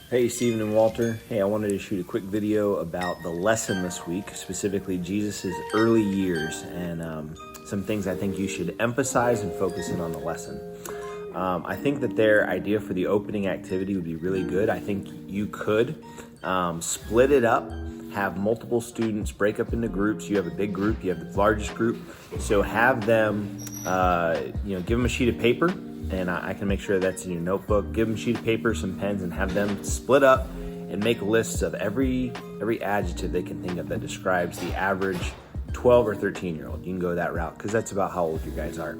Hey, Stephen and Walter. Hey, I wanted to shoot a quick video about the lesson this week, specifically Jesus' early years, and some things I think you should emphasize and focus in on the lesson. I think that their idea for the opening activity would be really good. I think you could split it up, have multiple students break up into groups. You have a big group, you have the largest group. So have them, give them a sheet of paper, and I can make sure that's in your notebook. Give them a sheet of paper, some pens, and have them split up and make lists of every adjective they can think of that describes the average 12 or 13-year-old. You can go that route because that's about how old you guys are.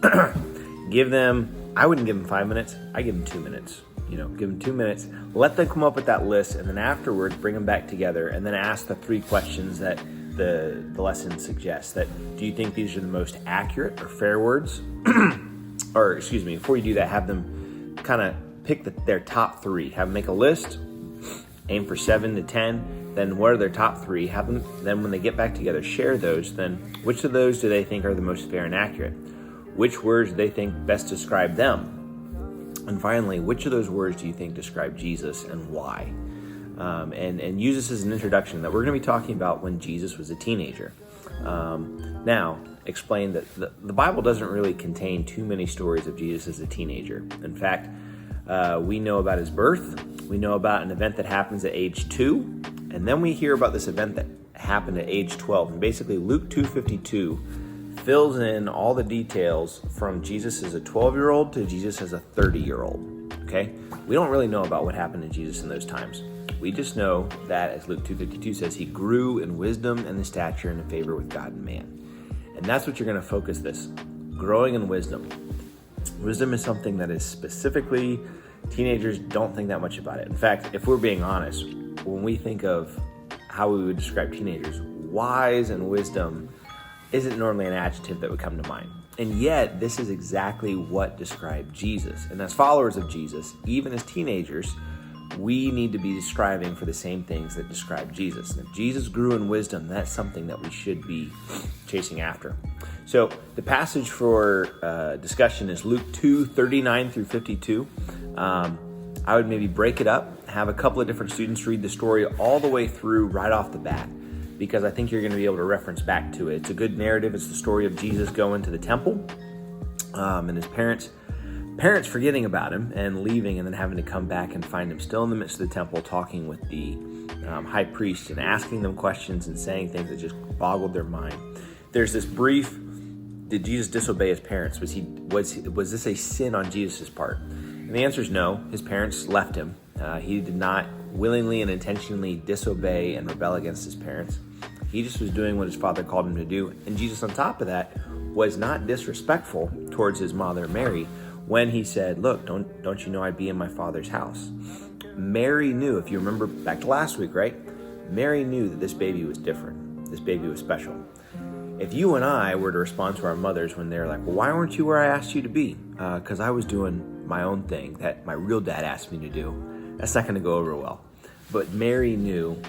I wouldn't give them 5 minutes. I give them 2 minutes. Give them 2 minutes. Let them come up with that list, and then afterwards bring them back together, and then ask the 3 questions that the lesson suggests. That do you think these are the most accurate or fair words? Or excuse me, before you do that, have them kind of pick their top 3. Have them make a list, aim for 7 to 10. Then what are their top 3? Have them, then when they get back together, share those. Then which of those do they think are the most fair and accurate? Which words do they think best describe them? And finally, which of those words do you think describe Jesus and why? And use this as an introduction that we're going to be talking about when Jesus was a teenager. Now, explain that the Bible doesn't really contain too many stories of Jesus as a teenager. In fact, we know about his birth. We know about an event that happens at age 2. And then we hear about this event that happened at age 12. And basically, Luke 2:52 fills in all the details from Jesus as a 12-year-old to Jesus as a 30-year-old, okay? We don't really know about what happened to Jesus in those times. We just know that, as Luke 2:52 says, he grew in wisdom and the stature and in favor with God and man. And that's what you're going to focus this, growing in wisdom. Wisdom is something that is specifically, teenagers don't think that much about it. In fact, if we're being honest, when we think of how we would describe teenagers, wise and wisdom isn't normally an adjective that would come to mind. And yet, this is exactly what described Jesus. And as followers of Jesus, even as teenagers, we need to be striving for the same things that describe Jesus. And if Jesus grew in wisdom, that's something that we should be chasing after. So the passage for discussion is Luke 2:39 through 52. I would maybe break it up, have a couple of different students read the story all the way through right off the bat, because I think you're going to be able to reference back to it. It's a good narrative. It's the story of Jesus going to the temple and his parents forgetting about him and leaving, and then having to come back and find him still in the midst of the temple talking with the high priest and asking them questions and saying things that just boggled their mind. There's this brief, did Jesus disobey his parents? Was this a sin on Jesus' part? And the answer is no. His parents left him. He did not willingly and intentionally disobey and rebel against his parents. He just was doing what his father called him to do. And Jesus, on top of that, was not disrespectful towards his mother, Mary, when he said, look, don't you know I'd be in my father's house? Mary knew, if you remember back to last week, right? Mary knew that this baby was different. This baby was special. If you and I were to respond to our mothers when they're like, well, why weren't you where I asked you to be? Because I was doing my own thing that my real dad asked me to do. That's not going to go over well. But Mary knew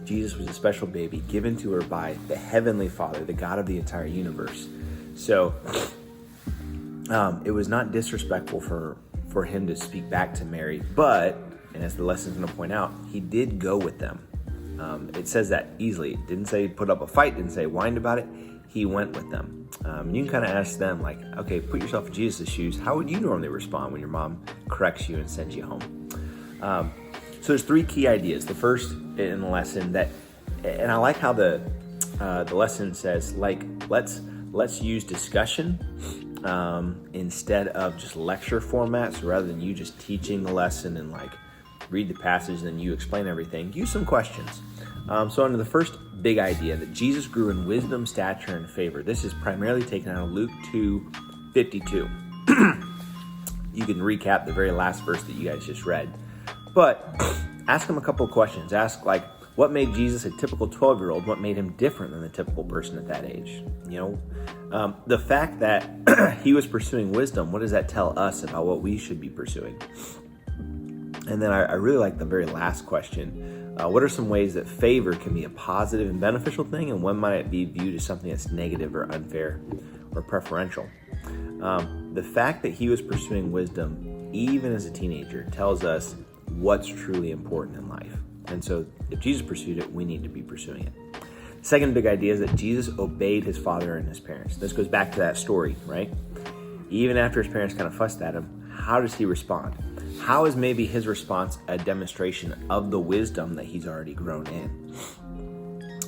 Jesus was a special baby given to her by the Heavenly Father, the God of the entire universe. So it was not disrespectful for him to speak back to Mary, but, and as the lesson's going to point out, he did go with them. It says that easily. It didn't say put up a fight, didn't say whined about it. He went with them. You can kind of ask them, like, okay, put yourself in Jesus' shoes. How would you normally respond when your mom corrects you and sends you home? So there's 3 key ideas. The first in the lesson and I like how the lesson says, like, let's use discussion instead of just lecture format. So rather than you just teaching the lesson and like read the passage and then you explain everything, use some questions. So under the first big idea that Jesus grew in wisdom, stature, and favor. This is primarily taken out of Luke 2:52. You can recap the very last verse that you guys just read. But ask him a couple of questions. Ask, like, what made Jesus a typical 12-year-old? What made him different than the typical person at that age? The fact that he was pursuing wisdom, what does that tell us about what we should be pursuing? And then I really like the very last question. What are some ways that favor can be a positive and beneficial thing, and when might it be viewed as something that's negative or unfair or preferential? The fact that he was pursuing wisdom, even as a teenager, tells us what's truly important in life. And so if Jesus pursued it, we need to be pursuing it. Second big idea is that Jesus obeyed his father and his parents. This goes back to that story, right? Even after his parents kind of fussed at him, how does he respond? How is maybe his response a demonstration of the wisdom that he's already grown in?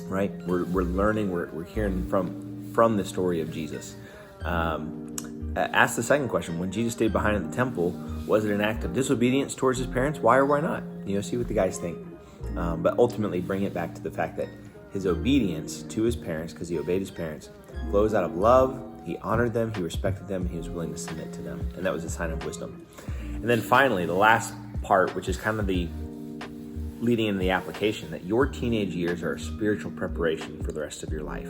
Right? We're learning, we're hearing from the story of Jesus. Ask the second question. When Jesus stayed behind in the temple, was it an act of disobedience towards his parents? Why or why not? See what the guys think. But ultimately bring it back to the fact that his obedience to his parents, because he obeyed his parents, flows out of love. He honored them, he respected them, and he was willing to submit to them. And that was a sign of wisdom. And then finally, the last part, which is kind of the leading into the application, that your teenage years are a spiritual preparation for the rest of your life.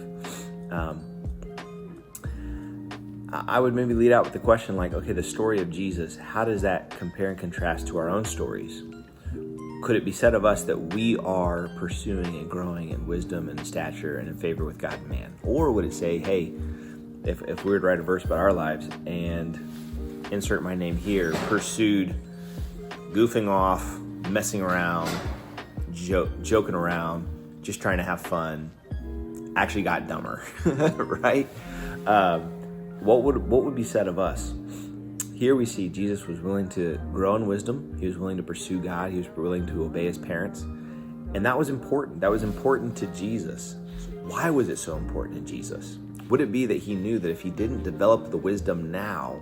I would maybe lead out with the question like, okay, the story of Jesus, how does that compare and contrast to our own stories? Could it be said of us that we are pursuing and growing in wisdom and stature and in favor with God and man? Or would it say, hey, if we were to write a verse about our lives and insert my name here, pursued goofing off, messing around, joking around, just trying to have fun, actually got dumber, right? What would be said of us? Here we see Jesus was willing to grow in wisdom. He was willing to pursue God. He was willing to obey his parents. And that was important. That was important to Jesus. Why was it so important to Jesus? Would it be that he knew that if he didn't develop the wisdom now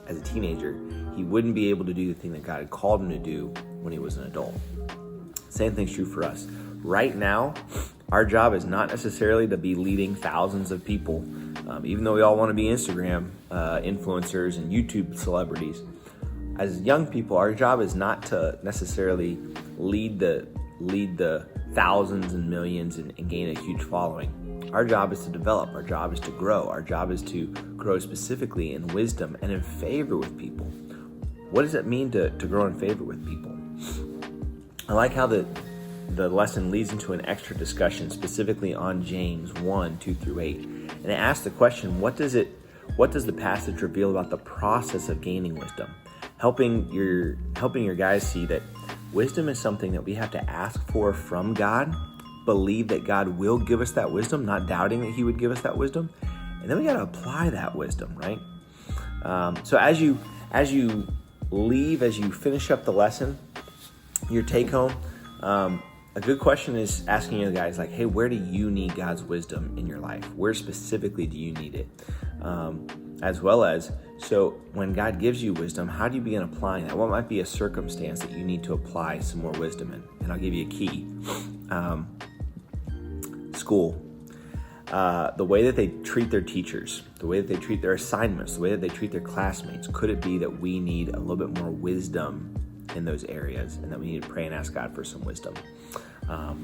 as a teenager, he wouldn't be able to do the thing that God had called him to do when he was an adult? Same thing's true for us. Right now, our job is not necessarily to be leading thousands of people, even though we all want to be Instagram influencers and YouTube celebrities. As young people, our job is not to necessarily lead the thousands and millions and gain a huge following. Our job is to develop. Our job is to grow. Our job is to grow specifically in wisdom and in favor with people. What does it mean to grow in favor with people? I like how the lesson leads into an extra discussion specifically on James 1, 2 through 8. And it asks the question, what does the passage reveal about the process of gaining wisdom? Helping your guys see that wisdom is something that we have to ask for from God, believe that God will give us that wisdom, not doubting that he would give us that wisdom. And then we got to apply that wisdom, right? So as you leave, as you finish up the lesson, your take home, a good question is asking you guys like, hey, where do you need God's wisdom in your life? Where specifically do you need it? As well as, so when God gives you wisdom, how do you begin applying that? What might be a circumstance that you need to apply some more wisdom in? And I'll give you a key. School. The way that they treat their teachers, the way that they treat their assignments, the way that they treat their classmates. Could it be that we need a little bit more wisdom in those areas and that we need to pray and ask God for some wisdom?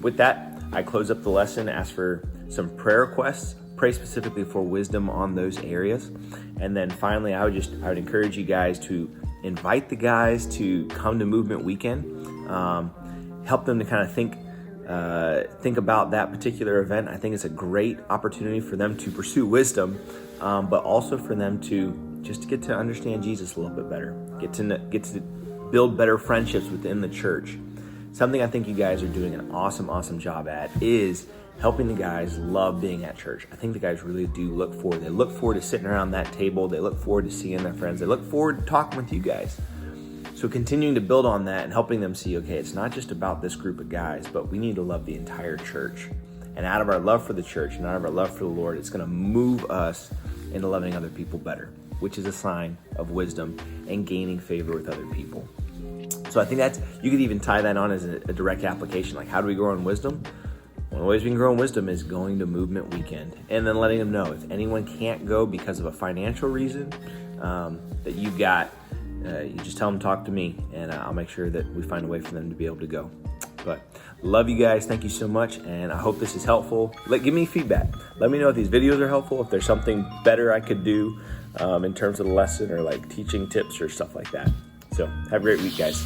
With that, I close up the lesson, ask for some prayer requests, pray specifically for wisdom on those areas. And then finally, I would encourage you guys to invite the guys to come to Movement Weekend, help them to kind of think about that particular event. I think it's a great opportunity for them to pursue wisdom, but also for them to just get to understand Jesus a little bit better, get to build better friendships within the church. Something I think you guys are doing an awesome job at is helping the guys love being at church. I think the guys really do look forward. They look forward to sitting around that table. They look forward to seeing their friends. They look forward to talking with you guys. So continuing to build on that and helping them see, okay, it's not just about this group of guys, but we need to love the entire church. And out of our love for the church and out of our love for the Lord, it's going to move us into loving other people better, which is a sign of wisdom and gaining favor with other people. So I think you could even tie that on as a direct application. Like, how do we grow in wisdom? One of the ways we can grow in wisdom is going to Movement Weekend and then letting them know if anyone can't go because of a financial reason that you just tell them, talk to me, and I'll make sure that we find a way for them to be able to go. But love you guys. Thank you so much. And I hope this is helpful. Give me feedback. Let me know if these videos are helpful, if there's something better I could do in terms of the lesson or like teaching tips or stuff like that. So have a great week, guys.